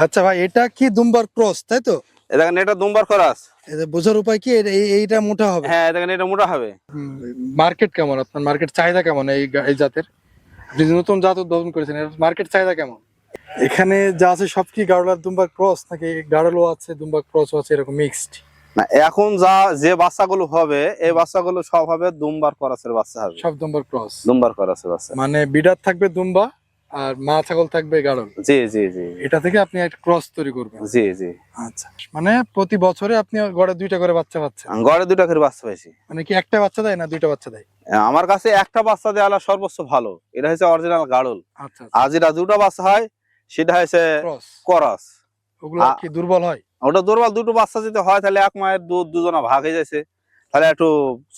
আচ্ছা ভাই, এটা কি দুম্বার ক্রস তাই তো? দেখেন এটা দুম্বার খরাস। এটা বোঝার উপায় কি এইটা মোটা হবে? হ্যাঁ দেখেন এটা মোটা হবে। মার্কেট কেমন, আপনার মার্কেট চাহিদা কেমন এই জাতের? আপনি যে নতুন জাত উদ্ভাবন করেছেন, এর মার্কেট চাহিদা কেমন? এখানে যা আছে সব কি গাড়লার দুম্বার ক্রস, নাকি গাড়লও আছে দুম্বার ক্রসও আছে, এরকম মিক্সড? না এখন যে বাচ্চাগুলো হবে এই বাচ্চাগুলো সব হবে দুম্বার খরাসের বাচ্চা হবে। সব দুম্বার ক্রস, দুম্বার খরাসের বাচ্চা। মানে বিডার থাকবে দুম্বা আর মা ছাগল থাকবে গাড়ল। জি জি জি। এটা থেকে আপনি একটা ক্রস তৈরি করবেন? জি জি। আচ্ছা, মানে প্রতি বছরে আপনি গড়ে দুইটা করে বাচ্চা পাচ্ছেন? গড়ে দুটা করে বাচ্চা পাইছি। মানে কি একটা বাচ্চা দেয় না দুইটা বাচ্চা দেয়? আমার কাছে একটা বাচ্চা দেওয়া সর্বোচ্চ ভালো, এটা হচ্ছে অরিজিনাল গাড়ল। আচ্ছা, আর যেটা দুটো বাচ্চা হয় সেটা হচ্ছে ক্রস। করস। ওগুলো কি দুর্বল হয়? ওটা দুর্বল, দুটো বাচ্চা যদি হয় তাহলে এক মায়ের দুধ দুজনা ভাগ হয়ে যাচ্ছে, তাহলে একটু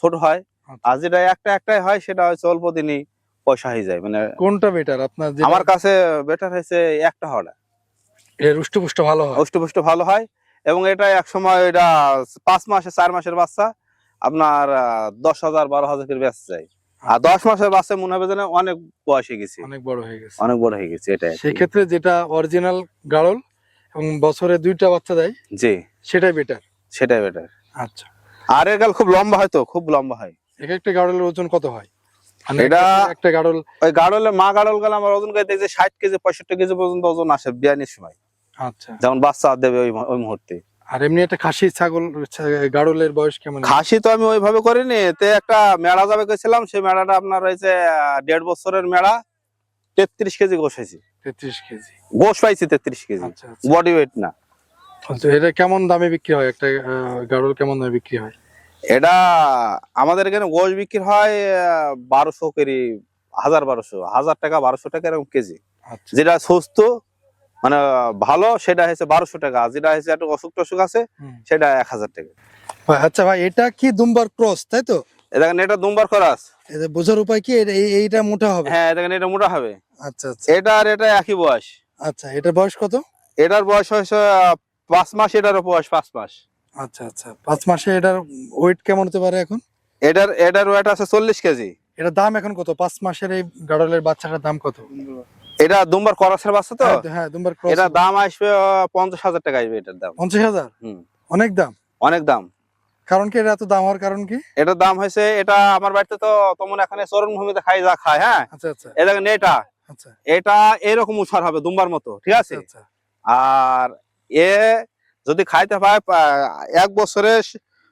ছোট হয়। আর যেটা একটাই হয় সেটা হচ্ছে অল্প দিনই পয়সা হয়ে যায়। মানে কোনটা বেটার আপনার? আমার কাছে বেটার হয়েছে একটা হওয়াটা। এর উষ্টপুষ্ট ভালো হয়? উষ্টপুষ্ট ভালো হয় এবং এটা এক সময় এটা 5 মাসে 4 মাসের বাচ্চা আপনার 10,000 12,000 করে বেচা যায়। আর 10 মাসের বাচ্চা মনে হবে যেন অনেক বয়স হয়ে গেছে, অনেক বড় হয়ে গেছে। অনেক বড় হয়ে গেছে। এটা সেক্ষেত্রে যেটা অরিজিনাল গাড়ল এবং বছরে দুইটা বাচ্চা দেয়, জি সেটাই বেটার। সেটাই বেটার। আচ্ছা, আর এর গাল খুব লম্বা হয়, তো খুব লম্বা হয়। এক একটা গাড়লের ওজন কত হয়? মানে এটা একটা গাড়ল, ওই গাড়লের মা গাড়ল গেলে আমার ওজন গাইতে যে 60 কেজি 65 কেজি পর্যন্ত ওজন আসে বিয়ানির সময়। আচ্ছা, যেমন বাচ্চা দেবে ওই মুহূর্তে। আর এমনি একটা খাসি ছাগল গাড়লের বয়স কেমন? খাসি তো আমি ওইভাবে করিনি, তে একটা মেড়া যাবে গেছিলাম, সেই মেড়াটা আপনার হয়েছে 1.5 বছরের মেড়া, 33 কেজি গোশ হয়েছে। 33 কেজি গোশ পাইছি 33 কেজি, আচ্ছা, আচ্ছা। বডি ওয়েট না। আচ্ছা, এটা কেমন দামে বিক্রি হয়? একটা গাড়ল কেমন দামে বিক্রি হয়? এটা আমাদের এখানে গোশ বিক্রি হয় 1200 কেজি, 1000 টাকা 1200 টাকা এরকম কেজি। আচ্ছা, যেটা সুস্থ মানে ভালো সেটা হচ্ছে 1200 টাকা, যেটা হচ্ছে একটু অসুখ টসুখ আছে সেটা 1000 টাকা। আচ্ছা ভাই, এটা কি দুম্বার ক্রস তাই তো? দেখেন এটা দুম্বার খরাস। এটা বোঝার উপায় কি এইটা মোটা হবে? হ্যাঁ দেখেন এটা মোটা হবে। আচ্ছা, আচ্ছা। এটা আর এটা একই বয়স। আচ্ছা, এটার বয়স কত? এটার বয়স হয়েছে 5 মাস, এটারও বয়স 5 মাস। আচ্ছা, আচ্ছা, 5 মাসে এটার ওয়েট কেমন হতে পারে এখন? এটার ওয়েট আছে 40 কেজি। এটার দাম এখন কত? 5 মাসের এই গাড়লের বাচ্চাটার দাম কত? এটা দুম্বার করাসের বাচ্চা তো। হ্যাঁ, দুম্বার ক্রস। এটার দাম আসবে 50,000 টাকা আসবে এটার দাম। 50,000? অনেক দাম। অনেক দাম। কারণ কি, এটা এত দাম হওয়ার কারণ কি? এটার দাম হয়েছে, এটা আমার বাড়িতে তো তেমন এখানে চরণ ভূমিতে খায়। হ্যাঁ, আচ্ছা, আচ্ছা। এই দেখেন এটা, আচ্ছা, এটা এরকম উছার হবে দুম্বার মতো, ঠিক আছে? আচ্ছা। আর এ যদি খাইতে পায় 1 বছরে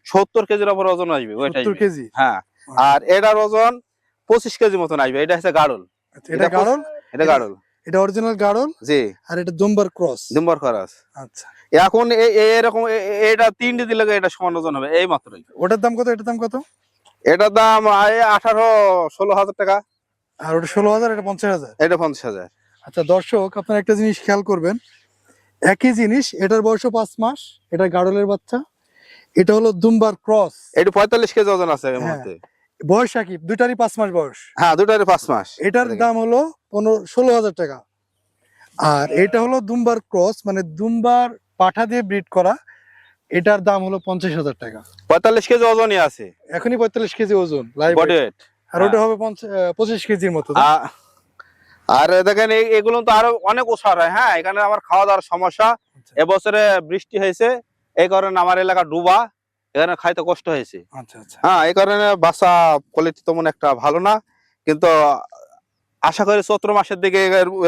70 কেজির উপর ওজন আসবে, ওইটা 70 কেজি? হ্যাঁ। আর এটার ওজন 25 কেজি মতন আসবে। এটা হচ্ছে গাড়ল। আচ্ছা, এটা গাড়ল? এটা গাড়ল। এটা অরিজিনাল গাড়ল? জি। আর এটা দুম্বার ক্রস? দুম্বার খরাস। আচ্ছা। এখন এরকম এটা 3টে দিলে এটা সমান ওজন হবে এই মাত্রই। ওটার দাম কত, এটার দাম কত? এটার দাম 18-16,000 টাকা। আর ওটা 16,000, এটা 50,000? এটা 50,000। আচ্ছা দর্শক, আপনারা একটা জিনিস খেয়াল করবেন, একই জিনিস, এটার বয়সও 5 মাস, এটা গাড়লের বাচ্চা, এটা হলো দুম্বার ক্রস। এটা 45 কেজি ওজন আছে এই হ্যাঁ, মুহূর্তে। বয়স একই, দুইটারই 5 মাস বয়স। হ্যাঁ দুটারই 5 মাস। এটার দাম হলো 16,000 টাকা। আর এটা হলো দুম্বার ক্রস, মানে দুম্বার পাঠা দিয়ে ব্রিড করা, এটার দাম হলো 50,000 টাকা। 45 কেজি ওজনই আছে এখনই 45 কেজি ওজন লাইভ বডি ওয়েট। আর ওটা হবে 25 কেজির মতো। আর দেখেন এগুলো তো আরো অনেক ওষার হয়। হ্যাঁ, এখানে আমার খাওয়া দাওয়ার সমস্যা। এবছরে বৃষ্টি হয়েছে, এই কারণে আমার এলাকা ডুবা, এখানে খাইতে কষ্ট হয়েছে। আচ্ছা, আচ্ছা। হ্যাঁ, এই কারণে বাচ্চা কোয়ালিটি তেমন একটা ভালো না, কিন্তু আশা করি চৈত্র মাসের দিকে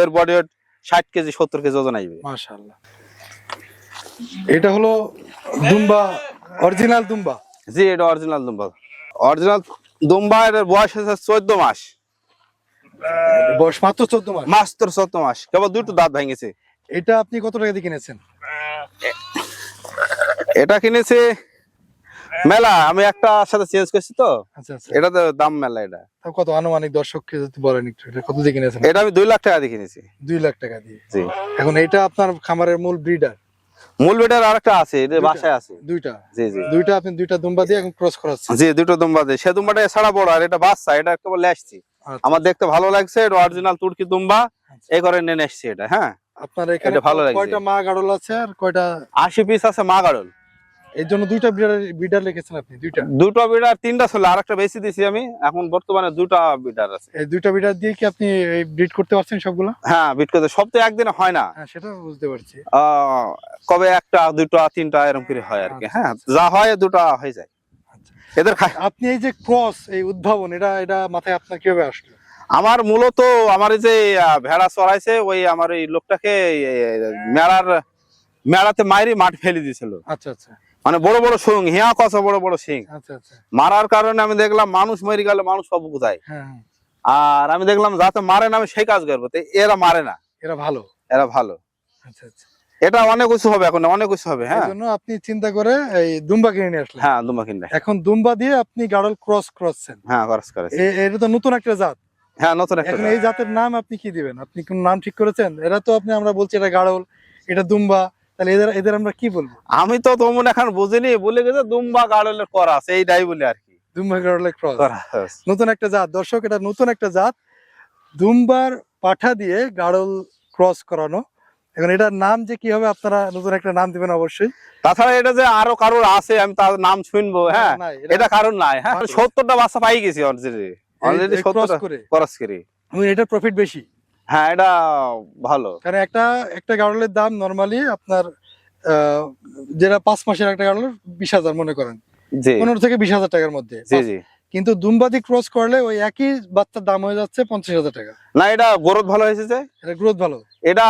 এর বডি ওয়েট 60 কেজি 70 কেজি ওজন আসবে। মাশাআল্লাহ। এটা হলো দুম্বা, অরিজিনাল দুম্বা? জি, এটা অরিজিনাল দুম্বা। অরিজিনাল দুম্বা, এর বয়স হচ্ছে 14 মাস। বয়স মাত্র 14 মাস? মাত্র 14 মাস, কেবল দুটো দাঁত ভেঙেছে। এটা আপনি কত টাকা দিয়ে কিনেছেন? এটা কিনেছে মেলা, আমি একটা সাথে চেঞ্জ করছি তো। আচ্ছা, আচ্ছা। এটা তো দাম মেলা। এটা তাও কত আনুমানিক দর্শককে যদি বলেন একটু, এটা কত দিয়ে কিনেছেন? এটা আমি 2 লাখ টাকা দিয়ে কিনেছি। 2 লাখ টাকা দিয়ে? জি। এখন এটা আপনার খামারের মূল ব্রিডার? মূল বেটার আরেকটা আছে, এটা বাসায় আছে। দুইটা? জি জি। দুইটা আপনি দুইটা দুম্বা দিয়ে এখন ক্রস করাচ্ছেন? জি, দুটো দুম্বা দিয়ে। সে দুম্বাটা ছাড়া বড়, আর এটা বাচ্চা, এটা কেবল আসছি। আমার দেখতে ভালো লাগছে, এটা অরিজিনাল তুর্কি দুম্বা, এই করে নিয়ে আসছি এটা। হ্যাঁ, আপনার এখানে ভালো লাগছে। কয়টা মা গাড়ল আছে আর কয়টা? 80 পিস আছে মা গাড়ল। এর জন্য দুইটা বিডার রেখেছেন আপনি? দুটো বিডার, তিনটা ছিল, আরেকটা বেশি দিছি আমি, এখন বর্তমানে দুটা বিডার আছে। এই দুইটা বিডার দিয়ে কি আপনি ব্রিড করতে পারছেন সবগুলো? হ্যাঁ, বিট করতে সব তো একদিনে হয় না। হ্যাঁ, সেটা বুঝতে পারছি। কবে একটা দুটো তিনটা এরকম করে হয় আর কি। হ্যাঁ, যা হয় দুটা হয়ে যায়। এদের আপনি এই যে ক্রস, এই উদ্ভাবন, এটা মাথায় আপনার কিভাবে আসলো? আমার মূলত আমার এই যে ভেড়া চড়াইছে, ওই আমার এই লোকটাকে মেলাতে মাইরি মাঠ ফেলে দিয়েছিল। আচ্ছা আচ্ছা। মানে বড় বড় শিং, হিয়া কষা বড় বড় শিং। আচ্ছা আচ্ছা। মারার কারণে আমি দেখলাম মানুষ মরে গেলে মানুষ সব কোথায়। হ্যাঁ। আর আমি দেখলাম যাতে মারে না আমি সেই কাজ করবো, এরা মারে না, এরা ভালো। এরা ভালো। আচ্ছা আচ্ছা। এটা অনেক কিছু হবে, এখন অনেক কিছু হবে। হ্যাঁ, এজন্য আপনি চিন্তা করে এই দুম্বা কিনে নিয়ে আসলেন। হ্যাঁ, দুম্বা কিনলে এখন দুম্বা দিয়ে আপনি গাড়ল ক্রস করছেন। হ্যাঁ, খরচ করেছি। এটা তো নতুন একটা জাত। হ্যাঁ, নতুন একটা এখন এই জাতের নাম আপনি কি দিবেন? আপনি কোন নাম ঠিক করেছেন? এরা তো আমরা বলছি এটা গাড়ল, এটা দুম্বা, তাহলে এদের আমরা কি বলবো? আমি তো তেমন এখন বুঝিনি, বলে গেছে দুম্বা গাড়লের করাস, এইটাই বলে আর কি। দুম্বা গাড়লের ক্রস, করাস নতুন একটা জাত। দর্শক, এটা নতুন একটা জাত, দুম্বার পাঠা দিয়ে গাড়ল ক্রস করানো। এখন এটার নাম যে কি হবে, আপনারা নতুন একটা নাম দিবেন অবশ্যই। তাছাড়া এটা যে আরো কারোর আছে আমি তার নাম শুনবো। হ্যাঁ, এটা কারণ নাই। হ্যাঁ, 70টা বাচ্চা পাই গেছি অলরেডি 70টা ক্রস করে। এটার প্রফিট বেশি। হ্যাঁ, এটা ভালো, কারণ একটা গাড়লের দাম নরমালি আপনার যেটা 5 মাসের একটা গাড়ল 20,000 মনে করেন, 15 থেকে 20,000 টাকার মধ্যে। জি জি। কিন্তু দুম্বাদি ক্রস করলে ওই একই বাচ্চার দাম হয়ে যাচ্ছে 50,000 টাকা। না, এটা গ্রোথ ভালো হয়েছে, যে এটা গ্রোথ ভালো। এটা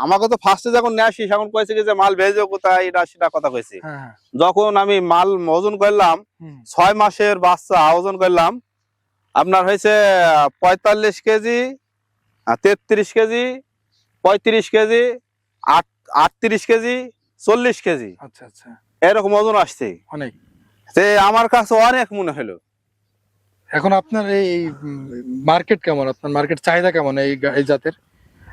আমাকে তো ফার্স্টে যখন নিয়ে আসি তখন কয়েছে যে মাল ভেজে কোথায়, এটা সেটা কথা কয়েছে। হ্যাঁ। যখন আমি মাল ওজন করলাম, 6 মাসের বাচ্চা ওজন করলাম, আপনার হয়েছে 45 KG, 33 KG, 35 KG, 38 KG, 40 KG. আচ্ছা আচ্ছা। এরকম ওজন আসছে অনেক। আমার কাছে অনেক মনে হলো। এখন আপনার এই মার্কেট কেমন? আপনার মার্কেট চাহিদা কেমন এই জাতের?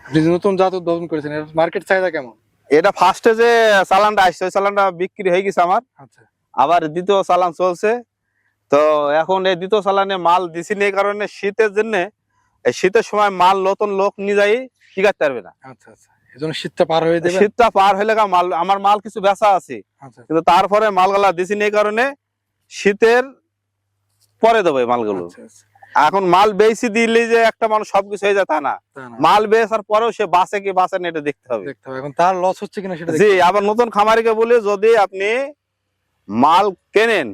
আপনি যে নতুন জাত উদ্ভাবন করেছেন, এর মার্কেট চাহিদা কেমন? এটা ফার্স্টে যে চালানটা আসছে ওই চালানটা বিক্রি হয়ে গেছে আমার। আচ্ছা। আবার দ্বিতীয় চালান চলছে। তো এখন এই দ্বিতীয় চালানে মাল দিছি এই কারণে শীতের জন্য, এই শীতের সময় মাল নতুন লোক নিয়ে যাই টিকাতে পারবে না। আচ্ছা আচ্ছা। এজন্য শীতটা পার হয়ে যাবে। শীতটা পার হইলে মাল, আমার মাল কিছু বেচা আছে। আচ্ছা। কিন্তু তারপরে মালগুলা দিছি এই কারণে শীতের পরে দেবো এই মালগুলো। আচ্ছা আচ্ছা। এখন মাল বেশি দিলে যে একটা মানুষ সবকিছু হয়ে যায় তা না। মাল বেচার পরেও সে বাঁচে কি বাঁচে না এটা দেখতে হবে। এখন তার লস হচ্ছে কিনা সেটা। জি, আবার নতুন খামারিকে বলে যদি আপনি মাল কেনেন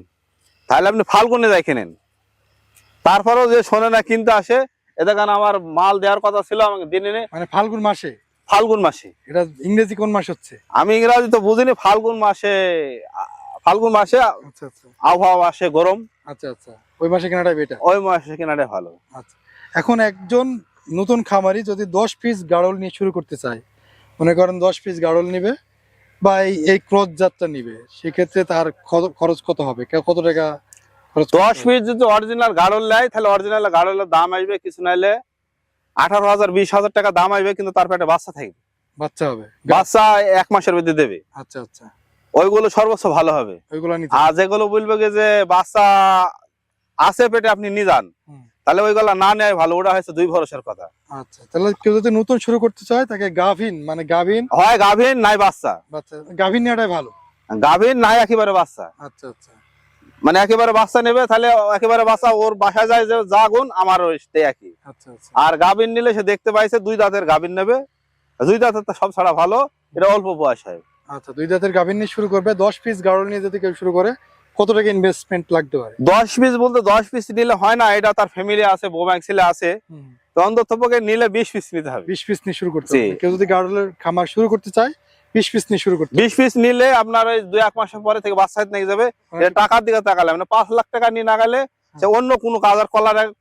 তাহলে আপনি ফাল্গুনে যাই কেনেন, তারপরেও যে শোনে না কিনতে আসে। এটা কারণ আমার মাল দেওয়ার কথা ছিল আমাকে দিনে, মানে ফাল্গুন মাসে। ফাল্গুন মাসে। এটা ইংরেজি কোন মাস হচ্ছে? আমি ইংরাজি তো বুঝিনি। ফাল্গুন মাসে, ফাল্গুন মাসে। আচ্ছা আচ্ছা। আবহাওয়া আসে গরম। আচ্ছা আচ্ছা। ওই মাসে কেনাটা বেটার। ওই মাসে কেনাটা ভালো। আচ্ছা। এখন একজন নতুন খামারি যদি 10 পিস গাড়ল নিয়ে শুরু করতে চায়, মনে করেন 10 পিস গাড়ল নিবে বা এই ক্রস জাতটা নিবে, সেক্ষেত্রে তার খরচ কত হবে? কত টাকা খরচ? 10 পিস যদি অরিজিনাল গাড়ল নেয় তাহলে অরিজিনাল গাড়লের দাম আসবে কিছু নাইলে 18,000 20,000 টাকা দাম আসবে, কিন্তু তার পেটে বাচ্চা থাকবে। বাচ্চা হবে? বাচ্চা 1 মাসের মধ্যে দেবে। আচ্ছা আচ্ছা। ওইগুলো সর্বোচ্চ ভালো হবে। ওইগুলো নিতে। আর যেগুলো বলবে যে বাচ্চা আছে পেটে আপনি নিয়ে যান, তাহলে ওইগুলো না নেয় ভালো। ওটা হচ্ছে 2 ভরসার কথা। আচ্ছা, তাহলে কেউ যদি নতুন শুরু করতে চায় তাকে গাভিন হয় গাভিন নাই বাচ্চা। গাভিন নেওয়াটাই ভালো। গাভিন নাই একেবারে বাচ্চা। আচ্ছা আচ্ছা। মানে একেবারে বাচ্চা নেবে তাহলে একেবারে বাচ্চা ওর বাসায় যায় যে যা গুণ আমার একই। আচ্ছা আচ্ছা। আর গাভিন নিলে সে দেখতে পাইছে 2 দাঁতের গাভিন নেবে। 2 দাঁতের তো সব ছাড়া ভালো, এটা অল্প বয়স হয়। আচ্ছা, 2 দাঁতের গাভিন নিয়ে শুরু করবে। 10 পিস গাড়ল নিয়ে যদি কেউ শুরু করে কত টাকা ইনভেস্টমেন্ট লাগতে পারে? 10 পিস বলতে 10 পিস নিলে হয় না, এটা তার ফ্যামিলি আছে, বউ ব্যাংক ছেলে আছে, তো অন্ততপক্ষে নিলে 20 পিস নিতে হবে। 20 পিস নিয়ে শুরু করতে হবে। কেউ যদি গাড়লের খামার শুরু করতে চায় 20 পিস নিয়ে শুরু করতে। 20 পিস নিলে আপনার ওই 2-1 মাসের পরে থেকে বাচ্চা নিয়ে যাবে। টাকার দিকে তাকালে মানে 5 লাখ টাকা নিয়ে না গেলে সে অন্য কোনো কাজ আর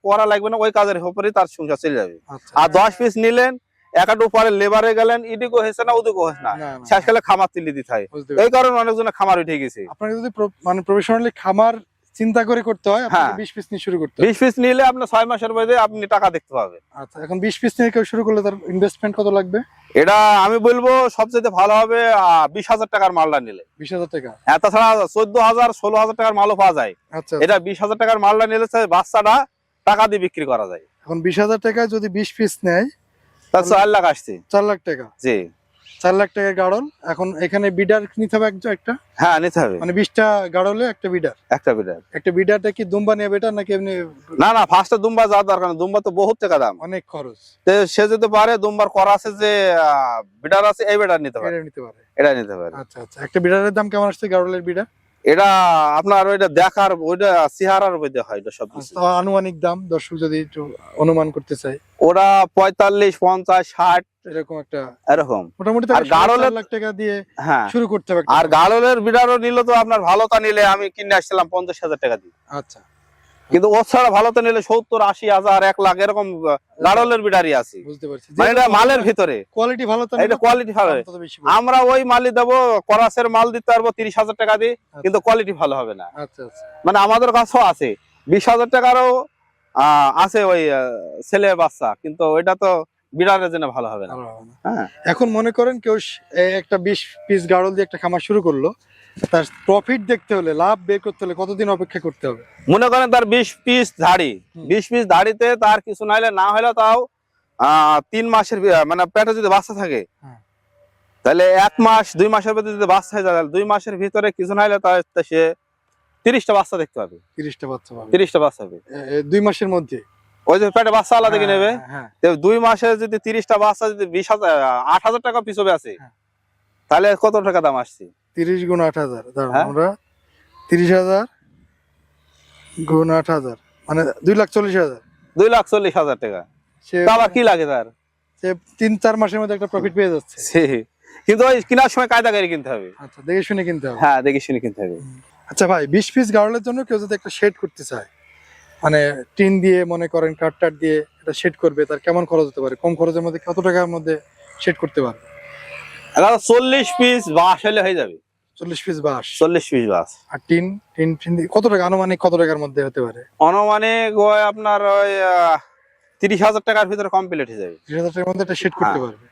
করা লাগবে না, ওই কাজের উপরেই তার সংসার চলে যাবে। আর 10 পিস নিলেন একাটু পরে লেবারে গেলেন, ইদিকও হয়েছে না ওদিকও হয়েছে না, শেষকালে খামার তুলে দিতে হয়। এই কারণে অনেকজনের খামার উঠে গেছে। আপনাকে যদি মানে প্রফেশনালি খামার চিন্তা করে করতে হয়, আপনাকে 20 পিস নিয়ে শুরু করতে হবে। 20 পিস নিলে আপনি 6 মাসের মধ্যে আপনি টাকা দেখতে পাবেন। আচ্ছা, এখন 20 পিস নিয়ে কেউ শুরু করলে তার ইনভেস্টমেন্ট কত লাগবে? এটা আমি বলবো সবচেয়ে ভালো হবে 20,000 টাকার মালটা নিলে। 20,000 টাকা? তাছাড়া 14,000 16,000 টাকার মালও পাওয়া যায়। আচ্ছা, এটা 20,000 টাকার মালটা নিলে বাচ্চাটা টাকা দিয়ে বিক্রি করা যায়। এখন 20,000 টাকা যদি 20 পিস নেয় তার 4 লাখ আসছে। 4 লাখ টাকা। জি। 4 লাখ টাকার গাড়ল। এখন এখানে বিডার নিতে হবে একটা, হ্যাঁ নিতে হবে মানে 20টা গাড়লে একটা বিডার। একটা বিডার। একটা বিডারটা কি দুম্বা নিয়ে বেটার নাকি এমনি? না না, ফার্স্টে দুম্বা যাওয়ার দরকার নেই, দুম্বা তো বহুত টাকা দাম। অনেক খরচ। তো সে যদি পারে দুম্বার করা আছে যে বিডার আছে, এই বিডার নিতে পারে, এটা নিতে পারে। এটা নিতে পারে। আচ্ছা আচ্ছা, একটা বিডারের দাম কেমন আসছে গাড়লের বিডার? এটা আপনার ওইটা দেখার, ওইটা চেহারার উপর দিয়ে হয় এটা সব কিছু। তো আনুমানিক দাম দর্শক যদি একটু অনুমান করতে চাই, ওরা 45, 50, 60 এরকম একটা, এরকম। মোটামুটি আর গাড়লের 4 লাখ টাকা দিয়ে হ্যাঁ শুরু করতে হবে। আর গাড়লের বিডারও নিলে তো আপনার ভালোটা নিলে আমি কিনে আসছিলাম 50,000 টাকা দিয়ে, আচ্ছা, কিন্তু ওর ছাড়া ভালোটা নিলে 70, 80,000, 1 লাখ এরকম গাড়লের বিডারই আছে। বুঝতে পারছি। মানে এটা মালের ভিতরে কোয়ালিটি ভালো তো, এটা কোয়ালিটি ভালো। দাম তত বেশি পড়বে। আমরা ওই মালই দেবো, করাসের মাল দিতে পারবো 30,000 টাকা দিয়ে, কিন্তু কোয়ালিটি ভালো হবে না। আচ্ছা আচ্ছা, মানে আমাদের কাছেও আছে 20,000 টাকারও আছে ওই ছেলে বাচ্চা, কিন্তু ওইটা তো বিড়ারের জন্য ভালো হবে না। ভালো হবে না। হ্যাঁ, এখন মনে করেন কেউ একটা 20 পিস গাড়ল দিয়ে একটা খামার শুরু করলো, তার প্রফিট দেখতে হলে, লাভ বের করতে হলে কতদিন অপেক্ষা করতে হবে? মনে করেন তার 20 পিস ধাড়ি, 20 পিস ধাড়িতে তার কিছু নাইলে না হলে তাও 3 মাসের মানে পেটে যদি বাচ্চা থাকে, হ্যাঁ। তাহলে 1 মাস 2 মাসের ভিতরে যদি বাচ্চা হয়ে যায়, তাহলে 2 মাসের ভিতরে কিছু নাইলে তার সে 30টা বাচ্চা দেখতে পাবে। 30টা বাচ্চা পাবে 30টা বাচ্চা হবে 2 মাসের মধ্যে। ওই যে পেটে বাচ্চা আলাদা কিনে নেবে। হ্যাঁ, 2 মাসে যদি 30টা বাচ্চা যদি 8,000 টাকা পিস হবে আছে, হ্যাঁ। তাহলে কত টাকা দাম আসছে? 30 গুণ 8,000, দাঁড়ান, হ্যাঁ। আমরা 30,000 গুণ 8,000 মানে 2,40,000। 2,40,000 টাকা। সে তা আবার কি লাগে তার? সে 3-4 মাসের মধ্যে একটা প্রফিট পেয়ে যাচ্ছে। কিন্তু ওই কেনার সময় কায়দা করে কিনতে হবে। আচ্ছা, দেখে শুনে কিনতে হবে। হ্যাঁ, দেখে শুনে কিনতে হবে। আচ্ছা ভাই, 20 পিস গাড়লের জন্য কেউ যদি একটা শেড করতে চায়, মানে টিন দিয়ে মনে করেন কাঠ দিয়ে এটা শেড করবে, তার কেমন খরচ হতে পারে? কম খরচের মধ্যে কত টাকার মধ্যে শেড করতে পারবে? 40 পিস বাঁশ হলে হয়ে যাবে। 40 পিস বাঁশ, 40 পিস বাঁশ। আর টিন কত টাকা, আনুমানিক কত টাকার মধ্যে হতে পারে? অনুমানিক ওই আপনার ওই 30,000 টাকার ভিতরে কমপ্লিট হয়ে যাবে। 30,000 টাকার মধ্যে এটা শেড করতে হ্যাঁ। পারবে।